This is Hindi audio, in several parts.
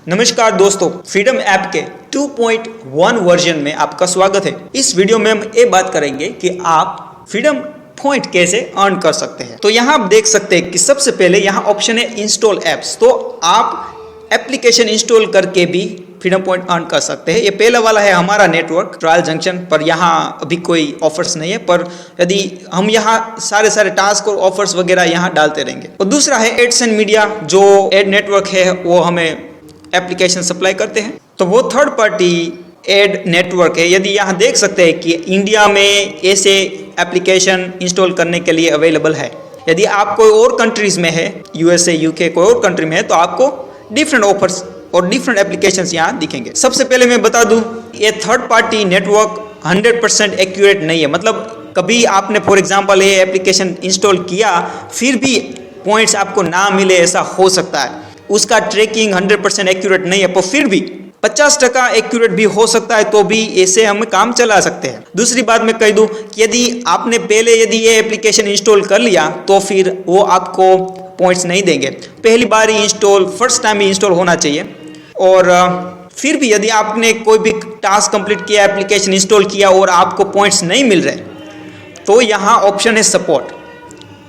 नमस्कार दोस्तों, फ्रीडम ऐप के 2.1 वर्जन में आपका स्वागत है। इस वीडियो में हम ये बात करेंगे कि आप फ्रीडम पॉइंट कैसे अर्न कर सकते हैं। तो यहाँ आप देख सकते हैं कि सबसे पहले यहाँ ऑप्शन है इंस्टॉल एप्स। तो आप एप्लीकेशन इंस्टॉल करके भी फ्रीडम पॉइंट अर्न कर सकते हैं। ये पहला वाला है हमारा नेटवर्क ट्रायल जंक्शन पर, यहाँ अभी कोई ऑफर्स नहीं है, पर यदि हम यहाँ सारे टास्क और ऑफर्स वगैरह यहाँ डालते रहेंगे। और दूसरा है एड्स एंड मीडिया, जो एड नेटवर्क है वो हमें एप्लीकेशन सप्लाई करते हैं, तो वो थर्ड पार्टी एड नेटवर्क है। यदि यहाँ देख सकते हैं कि इंडिया में ऐसे एप्लीकेशन इंस्टॉल करने के लिए अवेलेबल है। यदि आप कोई और कंट्रीज में है, यूएसए, यूके, कोई और कंट्री में है, तो आपको डिफरेंट ऑफर्स और डिफरेंट एप्लीकेशंस यहाँ दिखेंगे। सबसे पहले मैं बता दूं, ये थर्ड पार्टी नेटवर्क 100% एक्यूरेट नहीं है। मतलब कभी आपने फॉर एग्जांपल ये एप्लीकेशन इंस्टॉल किया फिर भी पॉइंट्स आपको ना मिले, ऐसा हो सकता है। उसका ट्रैकिंग 100% एक्यूरेट नहीं है, पर फिर भी 50% एक्यूरेट भी हो सकता है, तो भी ऐसे हम काम चला सकते हैं। दूसरी बात मैं कह दूं कि यदि आपने पहले ये एप्लीकेशन इंस्टॉल कर लिया तो फिर वो आपको पॉइंट्स नहीं देंगे। पहली बार ही इंस्टॉल, फर्स्ट टाइम ही इंस्टॉल होना चाहिए। और फिर भी यदि आपने कोई भी टास्क कंप्लीट किया, एप्लीकेशन इंस्टॉल किया और आपको पॉइंट्स नहीं मिल रहे, तो यहाँ ऑप्शन है सपोर्ट।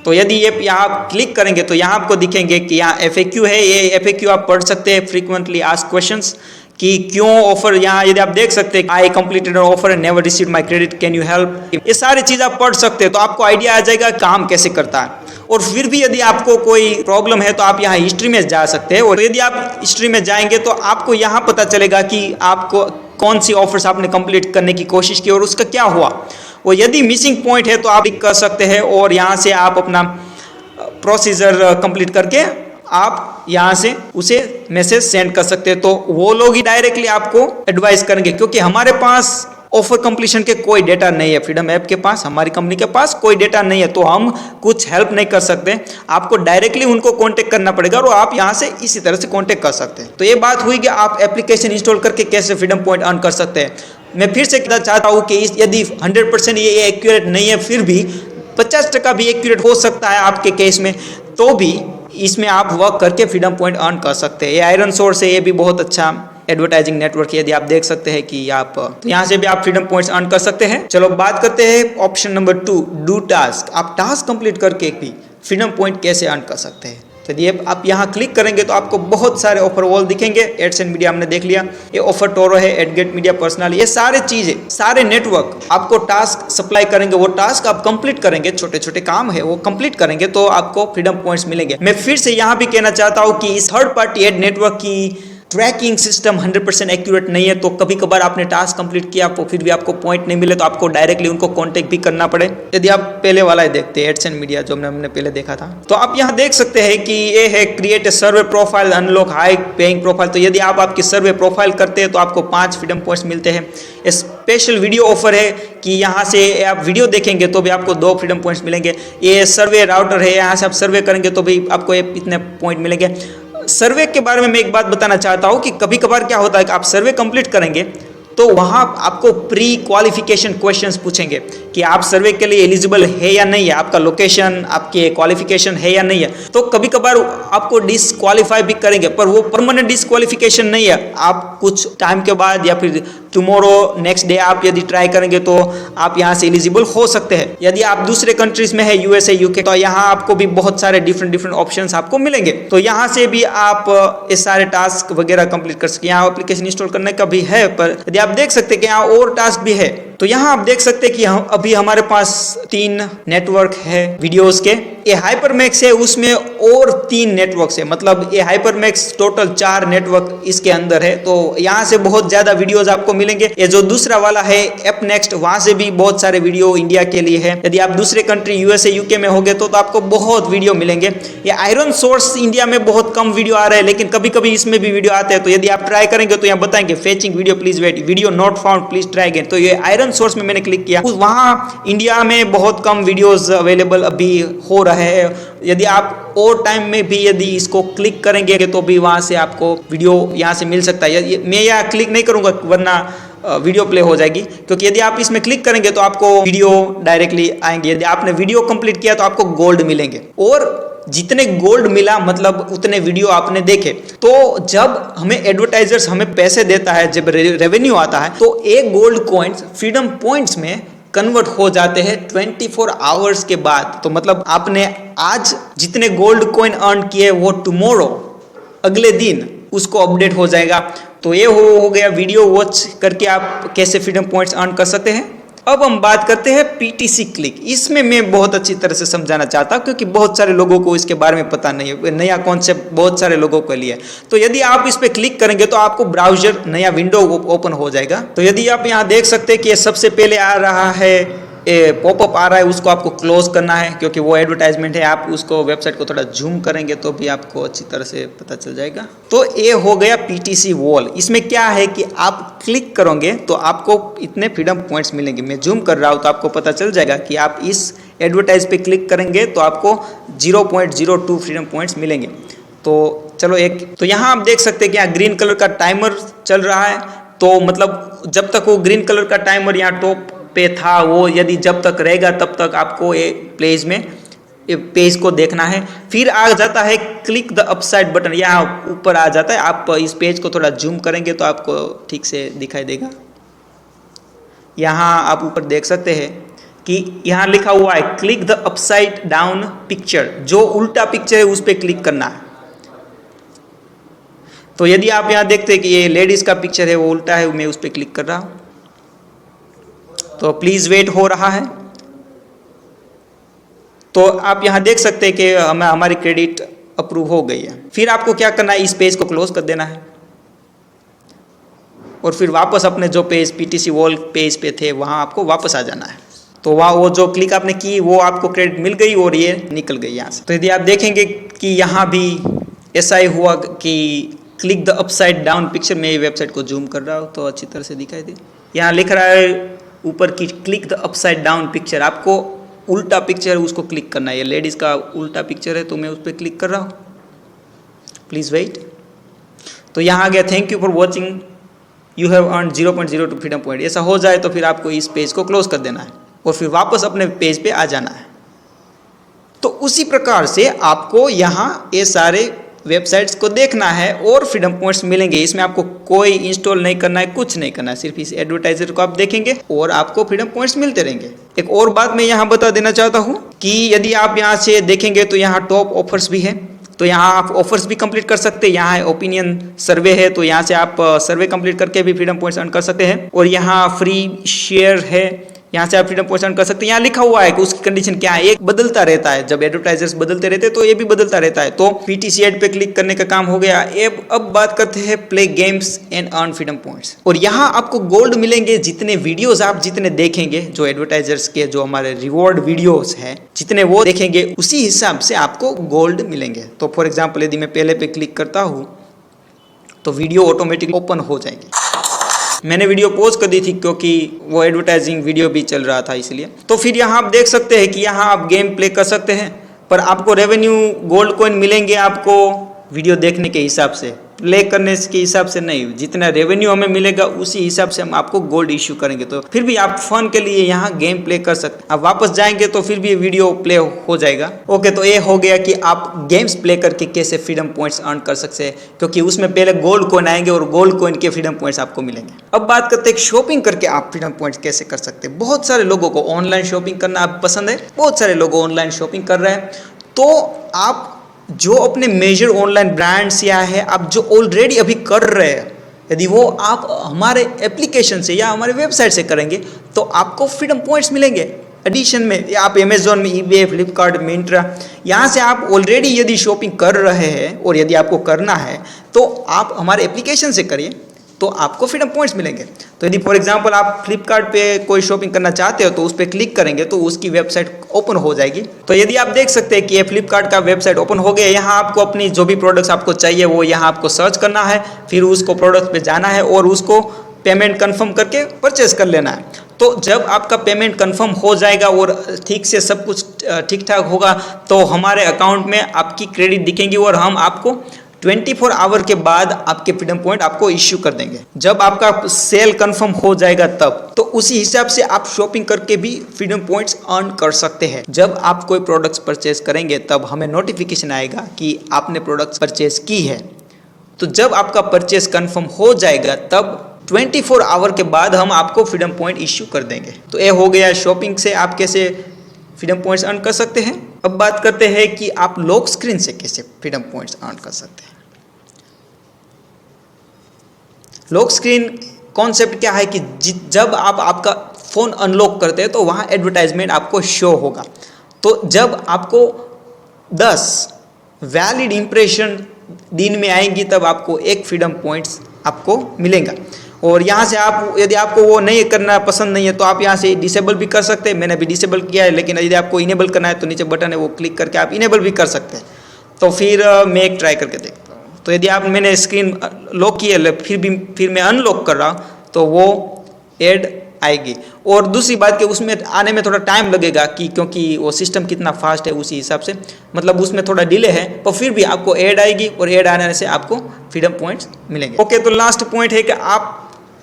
तो यदि ये यहाँ आप क्लिक करेंगे तो यहाँ आपको दिखेंगे कि यहाँ FAQ है। ये FAQ आप पढ़ सकते हैं, फ्रीक्वेंटली आस्क्ड क्वेश्चंस, कि क्यों ऑफर। यहाँ यदि आप देख सकते हैं I completed offer and never received my credit, can you help. ये सारी चीज़ आप पढ़ सकते हैं, तो आपको आइडिया आ जाएगा काम कैसे करता है। और फिर भी यदि आपको कोई प्रॉब्लम है तो आप यहाँ हिस्ट्री में जा सकते हैं। और यदि आप हिस्ट्री में जाएंगे तो आपको यहाँ पता चलेगा कि आपको कौन सी ऑफर्स आपने कंप्लीट करने की कोशिश की और उसका क्या हुआ। और यदि मिसिंग पॉइंट है तो आप क्लिक कर सकते हैं और यहाँ से आप अपना प्रोसीजर कंप्लीट करके आप यहाँ से उसे मैसेज सेंड कर सकते हैं। तो वो लोग ही डायरेक्टली आपको एडवाइस करेंगे, क्योंकि हमारे पास ऑफर कंप्लीशन के कोई डेटा नहीं है। फ्रीडम ऐप के पास, हमारी कंपनी के पास कोई डेटा नहीं है, तो हम कुछ हेल्प नहीं कर सकते। आपको डायरेक्टली उनको कांटेक्ट करना पड़ेगा और आप यहाँ से इसी तरह से कांटेक्ट कर सकते हैं। तो ये बात हुई कि आप एप्लीकेशन इंस्टॉल करके कैसे फ्रीडम पॉइंट अर्न कर सकते हैं। मैं फिर से कहना चाहता हूँ कि यदि 100% ये एक्यूरेट नहीं है, फिर भी 50% भी एक्यूरेट हो सकता है आपके केस में, तो भी इसमें आप वर्क करके फ्रीडम पॉइंट अर्न कर सकते हैं। ये आयरन सोर्स है, ये भी बहुत अच्छा एडवर्टाइजिंग नेटवर्क है। यदि आप देख सकते हैं कि आप तो यहाँ से भी आप फ्रीडम पॉइंट्स अर्न कर सकते हैं। चलो बात करते हैं ऑप्शन नंबर 2, डू टास्क। आप टास्क कंप्लीट करके भी फ्रीडम पॉइंट कैसे अर्न कर सकते हैं। तो यदि आप यहाँ क्लिक करेंगे तो आपको बहुत सारे ऑफर वॉल दिखेंगे। एड्स एंड मीडिया हमने देख लिया, ये ऑफर टोरो है, एडगेट मीडिया पर्सनल, ये सारे चीजें, सारे नेटवर्क आपको टास्क सप्लाई करेंगे। वो टास्क आप कंप्लीट करेंगे, छोटे छोटे काम है वो कंप्लीट करेंगे तो आपको फ्रीडम पॉइंट्स मिलेंगे। मैं फिर से यहाँ भी कहना चाहता हूँ कि इस थर्ड पार्टी एड नेटवर्क की ट्रैकिंग सिस्टम 100% एक्यूरेट नहीं है। तो कभी कभार आपने टास्क कंप्लीट किया तो फिर भी आपको पॉइंट नहीं मिले, तो आपको डायरेक्टली उनको कांटेक्ट भी करना पड़े। यदि आप पहले वाला देखते हैं एड्स एंड मीडिया, जो हमने पहले देखा था, तो आप यहाँ देख सकते हैं कि ये है create a survey profile, unlock high paying profile. तो यदि आप आपकी सर्वे प्रोफाइल करते हैं तो आपको 5 फ्रीडम पॉइंट्स मिलते हैं। स्पेशल वीडियो ऑफर है कि यहाँ से आप वीडियो देखेंगे तो भी आपको 2 फ्रीडम पॉइंट्स मिलेंगे। ये सर्वे राउटर है, यहाँ से आप सर्वे करेंगे तो भी आपको इतने पॉइंट मिलेंगे। सर्वे के बारे में मैं एक बात बताना चाहता हूँ कि कभी कभार क्या होता है कि आप सर्वे कंप्लीट करेंगे तो वहाँ आपको प्री क्वालिफिकेशन क्वेश्चंस पूछेंगे कि आप सर्वे के लिए एलिजिबल है या नहीं है, आपका लोकेशन, आपके क्वालिफिकेशन है या नहीं है। तो कभी कभार आपको डिसक्वालीफाई भी करेंगे, पर वो परमानेंट डिसक्वालिफिकेशन नहीं है। आप कुछ टाइम के बाद या फिर टुमारो नेक्स्ट डे आप यदि ट्राई करेंगे तो आप यहाँ से एलिजिबल हो सकते हैं। यदि आप दूसरे कंट्रीज में है, यूएसए, यूके, तो यहाँ आपको भी बहुत सारे डिफरेंट ऑप्शंस आपको मिलेंगे। तो यहाँ से भी आप इस सारे टास्क वगैरह कंप्लीट कर सकते हैं। यहाँ एप्लीकेशन इंस्टॉल करने का भी है, पर यदि आप देख सकते हैं कि यहाँ और टास्क भी है, तो यहाँ आप देख सकते हैं कि अभी हमारे पास 3 नेटवर्क है वीडियोस के। ये हाइपरमैक्स है, उसमें और 3 नेटवर्क्स है, मतलब ये हाइपरमैक्स टोटल 4 नेटवर्क इसके अंदर है। तो यहाँ से बहुत ज्यादा वीडियोस आपको मिलेंगे। ये जो दूसरा वाला है ऐप नेक्स्ट, वहां से भी बहुत सारे वीडियो इंडिया के लिए है। यदि आप दूसरे कंट्री यूएसए, यूके में होंगे तो आपको बहुत वीडियो मिलेंगे। ये आयरन सोर्स इंडिया में बहुत कम वीडियो आ रहे हैं, लेकिन कभी कभी इसमें भी वीडियो आते हैं। तो यदि आप ट्राई करेंगे तो यहाँ बताएंगे fetching video, please wait, video not found, please try again. तो ये आयरन सोर्स में मैंने क्लिक किया, वहां इंडिया में बहुत कम वीडियोस अवेलेबल अभी हो रहे हैं। यदि आप और टाइम में भी यदि इसको क्लिक करेंगे तो भी वहां से आपको वीडियो यहाँ से मिल सकता है। मैं यहाँ क्लिक नहीं करूंगा वरना वीडियो प्ले हो जाएगी, क्योंकि यदि आप इसमें क्लिक करेंगे तो आपको वीडियो डायरेक्टली आएंगे। यदि आपने वीडियो कंप्लीट किया तो आपको गोल्ड मिलेंगे। और जितने गोल्ड मिला मतलब उतने वीडियो आपने देखे। तो जब हमें एडवर्टाइजर्स हमें पैसे देता है, जब रेवेन्यू आता है, तो एक गोल्ड कॉइन्स फ्रीडम पॉइंट्स में कन्वर्ट हो जाते हैं 24 आवर्स के बाद। तो मतलब आपने आज जितने गोल्ड कॉइन अर्न किए वो टुमारो अगले दिन उसको अपडेट हो जाएगा। तो ये हो गया वीडियो वॉच करके आप कैसे फ्रीडम पॉइंट्स अर्न कर सकते हैं। अब हम बात करते हैं पीटीसी क्लिक। इसमें मैं बहुत अच्छी तरह से समझाना चाहता हूँ क्योंकि बहुत सारे लोगों को इसके बारे में पता नहीं है, नया कॉन्सेप्ट बहुत सारे लोगों के लिए। तो यदि आप इस पर क्लिक करेंगे तो आपको ब्राउजर नया विंडो ओपन हो जाएगा। तो यदि आप यहाँ देख सकते हैं कि ये सबसे पहले आ रहा है पॉपअप आ रहा है, उसको आपको क्लोज करना है क्योंकि वो एडवर्टाइजमेंट है। आप उसको वेबसाइट को थोड़ा जूम करेंगे तो भी आपको अच्छी तरह से पता चल जाएगा। तो ये हो गया पीटीसी वॉल। इसमें क्या है कि आप क्लिक करोगे तो आपको इतने फ्रीडम पॉइंट्स मिलेंगे। मैं जूम कर रहा हूँ तो आपको पता चल जाएगा कि आप इस एडवर्टाइज पे क्लिक करेंगे तो आपको 0.02 फ्रीडम पॉइंट्स मिलेंगे। तो चलो तो यहाँ आप देख सकते हैं कि यहाँ ग्रीन कलर का टाइमर चल रहा है। तो मतलब जब तक वो ग्रीन कलर का टाइमर यहाँ टॉप पे था, वो यदि जब तक रहेगा तब तक आपको एक पेज को देखना है। फिर आ जाता है क्लिक द अपसाइड बटन, यहाँ ऊपर आ जाता है। आप इस पेज को थोड़ा जूम करेंगे तो आपको ठीक से दिखाई देगा। यहाँ आप ऊपर देख सकते हैं कि यहाँ लिखा हुआ है click the upside down picture, जो उल्टा पिक्चर है उस पर क्लिक करना है। तो यदि आप यहाँ देखते हैं कि ये लेडीज का पिक्चर है वो उल्टा है, मैं उस पर क्लिक कर रहा हूँ। तो प्लीज वेट हो रहा है। तो आप यहाँ देख सकते हैं कि हमारी क्रेडिट अप्रूव हो गई है। फिर आपको क्या करना है, इस पेज को क्लोज कर देना है और फिर वापस अपने जो पेज पीटीसी वॉल पेज पे थे वहाँ आपको वापस आ जाना है। तो वहाँ वो जो क्लिक आपने की वो आपको क्रेडिट मिल गई और ये निकल गई यहाँ से। तो यदि आप देखेंगे कि यहाँ भी ऐसा ही हुआ कि click the upside down picture, में वेबसाइट को जूम कर रहा हूँ तो अच्छी तरह से दिखाई दे। यहाँ लिख रहा है ऊपर की click the upside down picture, आपको उल्टा पिक्चर है उसको क्लिक करना है। ये लेडीज़ का उल्टा पिक्चर है तो मैं उस पर क्लिक कर रहा हूँ। Please wait. तो यहाँ आ गया thank you for watching, you have earn 0.02 freedom point. ऐसा हो जाए तो फिर आपको इस पेज को क्लोज कर देना है और फिर वापस अपने पेज पे आ जाना है। तो उसी प्रकार से आपको यहाँ ये सारे वेबसाइट्स को देखना है और फ्रीडम पॉइंट्स मिलेंगे। इसमें आपको कोई इंस्टॉल नहीं करना है, कुछ नहीं करना है, सिर्फ इस एडवर्टाइजर को आप देखेंगे और आपको फ्रीडम पॉइंट्स मिलते रहेंगे। एक और बात मैं यहाँ बता देना चाहता हूँ कि यदि आप यहाँ से देखेंगे तो यहाँ टॉप ऑफर्स भी है। तो यहाँ आप ऑफर्स भी कंप्लीट कर सकते हैं। यहाँ ओपिनियन सर्वे है तो यहाँ से आप सर्वे कंप्लीट करके भी फ्रीडम पॉइंट्स अर्न कर सकते हैं। और यहाँ फ्री शेयर है, यहाँ से आप फ्रीडम पॉइंट्स अर्न कर सकते हैं। यहाँ लिखा हुआ है कि उसकी कंडीशन क्या है, एक बदलता रहता है। जब एडवर्टाइजर्स बदलते रहते हैं तो ये भी बदलता रहता है। तो पीटीसी एड पे क्लिक करने का काम हो गया। अब बात करते हैं play games and earn freedom points. और यहाँ आपको गोल्ड मिलेंगे जितने वीडियोस आप जितने देखेंगे, जो एडवर्टाइजर्स के जो हमारे रिवॉर्ड वीडियोस है जितने वो देखेंगे उसी हिसाब से आपको गोल्ड मिलेंगे। तो फॉर एग्जाम्पल यदि मैं पहले पे क्लिक करता हूँ तो वीडियो ऑटोमेटिक ओपन हो जाएंगे। मैंने वीडियो पॉज कर दी थी क्योंकि वो एडवर्टाइजिंग वीडियो भी चल रहा था इसलिए। तो फिर यहाँ आप देख सकते हैं कि यहाँ आप गेम प्ले कर सकते हैं, पर आपको रेवेन्यू गोल्ड कॉइन मिलेंगे आपको वीडियो देखने के हिसाब से, प्ले करने के हिसाब से नहीं। जितना रेवेन्यू हमें मिलेगा उसी हिसाब से हम आपको गोल्ड इश्यू करेंगे। तो फिर भी आप फन के लिए यहाँ गेम प्ले कर सकते हैं। आप वापस जाएंगे तो फिर भी वीडियो प्ले हो जाएगा। ओके, तो ये हो गया कि आप गेम्स प्ले करके कैसे फ्रीडम पॉइंट्स अर्न कर सकते हैं, क्योंकि उसमें पहले गोल्ड कॉइन आएंगे और गोल्ड कॉइन के फ्रीडम पॉइंट्स आपको मिलेंगे। अब बात करते हैं शॉपिंग करके आप फ्रीडम पॉइंट्स कैसे कर सकते हैं। बहुत सारे लोगों को ऑनलाइन शॉपिंग करना पसंद है, बहुत सारे लोग ऑनलाइन शॉपिंग कर रहे हैं। तो आप जो अपने मेजर ऑनलाइन ब्रांड्स या है आप जो ऑलरेडी अभी कर रहे हैं, यदि वो आप हमारे एप्लीकेशन से या हमारे वेबसाइट से करेंगे तो आपको फ्रीडम पॉइंट्स मिलेंगे। एडिशन में या आप अमेजोन में, ईबे, फ्लिपकार्ट, मिंत्रा, यहाँ से आप ऑलरेडी यदि शॉपिंग कर रहे हैं और यदि आपको करना है तो आप हमारे एप्लीकेशन से करिए तो आपको फ्रीडम पॉइंट्स मिलेंगे। तो यदि फॉर एग्जांपल आप फ्लिपकार्ट पे कोई शॉपिंग करना चाहते हो तो उस पर क्लिक करेंगे तो उसकी वेबसाइट ओपन हो जाएगी। तो यदि आप देख सकते हैं कि ये फ्लिपकार्ट का वेबसाइट ओपन हो गया। यहाँ आपको अपनी जो भी प्रोडक्ट्स आपको चाहिए वो यहाँ आपको सर्च करना है, फिर उसको प्रोडक्ट पे जाना है और उसको पेमेंट कन्फर्म करके परचेज कर लेना है। तो जब आपका पेमेंट कन्फर्म हो जाएगा और ठीक से सब कुछ ठीक ठाक होगा तो हमारे अकाउंट में आपकी क्रेडिट दिखेंगी और हम आपको 24 आवर के बाद आपके फ्रीडम पॉइंट आपको इश्यू कर देंगे। जब आपका सेल कंफर्म हो जाएगा तब, तो उसी हिसाब से आप शॉपिंग करके भी फ्रीडम पॉइंट्स अर्न कर सकते हैं। जब आप कोई प्रोडक्ट्स परचेज करेंगे तब हमें नोटिफिकेशन आएगा कि आपने प्रोडक्ट्स परचेज की है। तो जब आपका परचेज कंफर्म हो जाएगा तब 24 आवर के बाद हम आपको फ्रीडम पॉइंट इश्यू कर देंगे। तो ये हो गया शॉपिंग से आप कैसे फ्रीडम पॉइंट्स अर्न कर सकते हैं। अब बात करते हैं कि आप लॉक स्क्रीन से कैसे फ्रीडम पॉइंट्स अर्न कर सकते हैं। लॉक स्क्रीन कॉन्सेप्ट क्या है कि जब आप आपका फ़ोन अनलॉक करते हैं तो वहाँ एडवर्टाइजमेंट आपको शो होगा। तो जब आपको 10 वैलिड इंप्रेशन दिन में आएंगी तब आपको एक फ्रीडम पॉइंट्स आपको मिलेगा। और यहाँ से आप यदि आपको वो नहीं करना पसंद नहीं है तो आप यहाँ से डिसेबल भी कर सकते हैं। मैंने भी डिसेबल किया है, लेकिन यदि आपको इनेबल करना है तो नीचे बटन है वो क्लिक करके आप इनेबल भी कर सकते हैं। तो फिर मैं एक ट्राई करके देखता हूँ। तो यदि आप मैंने स्क्रीन लॉक की है फिर मैं अनलॉक कर रहा हूँ तो वो ऐड आएगी। और दूसरी बात कि उसमें आने में थोड़ा टाइम लगेगा कि क्योंकि वो सिस्टम कितना फास्ट है उसी हिसाब से, मतलब उसमें थोड़ा डिले है, पर फिर भी आपको ऐड आएगी और ऐड आने से आपको फ्रीडम पॉइंट्स मिलेंगे। ओके, तो लास्ट पॉइंट है कि आप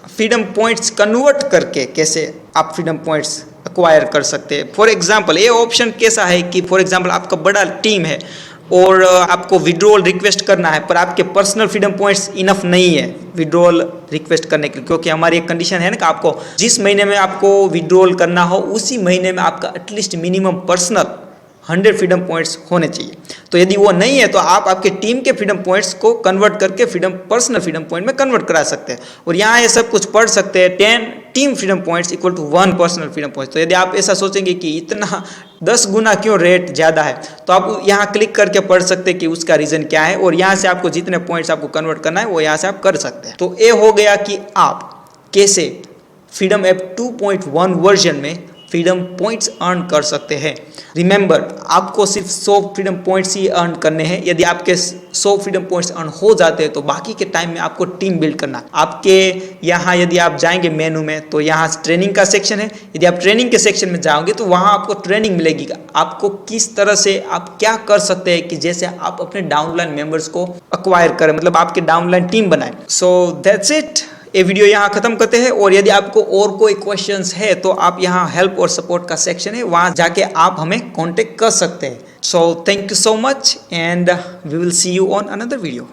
फ्रीडम पॉइंट्स कन्वर्ट करके कैसे आप फ्रीडम पॉइंट्स एक्वायर कर सकते हैं। फॉर एग्जांपल ये ऑप्शन कैसा है कि फॉर एग्जांपल आपका बड़ा टीम है और आपको विड्रॉल रिक्वेस्ट करना है, पर आपके पर्सनल फ्रीडम पॉइंट्स इनफ नहीं है विड्रॉल रिक्वेस्ट करने के लिए, क्योंकि हमारी एक कंडीशन है ना कि आपको जिस महीने में आपको विड्रॉल करना हो उसी महीने में आपका at least minimum personal 100 freedom points होने चाहिए। तो यदि वो नहीं है तो आप आपके टीम के फ्रीडम पॉइंट्स को कन्वर्ट करके पर्सनल फ्रीडम पॉइंट में कन्वर्ट करा सकते हैं। और यहाँ ये सब कुछ पढ़ सकते हैं 10 team freedom points equal to 1 personal freedom points. तो यदि आप ऐसा सोचेंगे कि इतना 10 गुना क्यों रेट ज़्यादा है, तो आप यहाँ क्लिक करके पढ़ सकते हैं कि उसका रीज़न क्या है और यहाँ से आपको जितने पॉइंट्स आपको कन्वर्ट करना है वो यहाँ से आप कर सकते हैं। तो ये हो गया कि आप कैसे फ्रीडम ऐप 2.1 वर्जन में फ्रीडम पॉइंट्स अर्न कर सकते हैं। रिमेंबर, आपको सिर्फ 100 फ्रीडम पॉइंट्स ही अर्न करने हैं। यदि आपके 100 फ्रीडम पॉइंट्स अर्न हो जाते हैं तो बाकी के टाइम में आपको टीम बिल्ड करना। आपके यहाँ यदि आप जाएंगे मेनू में तो यहाँ ट्रेनिंग का सेक्शन है। यदि आप ट्रेनिंग के सेक्शन में जाओगे तो वहाँ आपको ट्रेनिंग मिलेगी, आपको किस तरह से आप क्या कर सकते हैं कि जैसे आप अपने डाउनलाइन मेंबर्स को एक्वायर करें, मतलब आपके डाउनलाइन टीम बनाएं। So that's it. ये वीडियो यहाँ खत्म करते हैं और यदि आपको और कोई क्वेश्चंस है तो आप यहाँ हेल्प और सपोर्ट का सेक्शन है, वहाँ जाके आप हमें कांटेक्ट कर सकते हैं। So thank you so much and we will see you on another video.